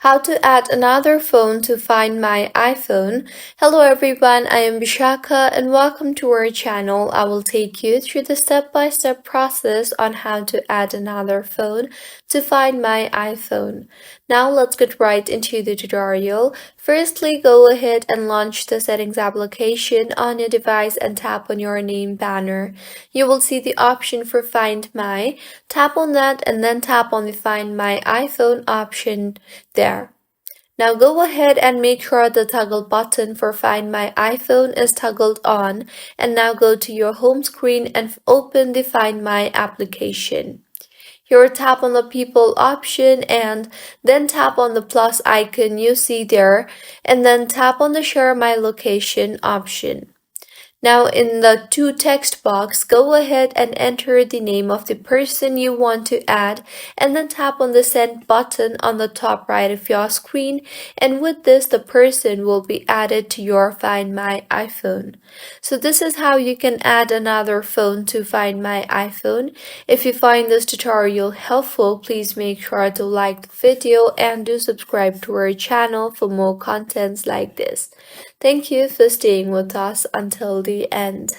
How to add another phone to find my iPhone. Hello everyone, I am Bishaka and welcome to our channel. I will take you through the step-by-step process on how to add another phone to find my iPhone. Now let's get right into the tutorial. Firstly, go ahead and launch the settings application on your device and tap on your name banner. You will see the option for Find My. Tap on that and then tap on the Find My iPhone option there. Now go ahead and make sure the toggle button for Find My iPhone is toggled on, and now go to your home screen and open the Find My application. Here tap on the People option and then tap on the plus icon you see there, and then tap on the Share My Location option. Now in the to text box, go ahead and enter the name of the person you want to add and then tap on the send button on the top right of your screen, and with this the person will be added to your Find My iPhone. So this is how you can add another phone to Find My iPhone. If you find this tutorial helpful, please make sure to like the video and do subscribe to our channel for more contents like this. Thank you for staying with us until the end.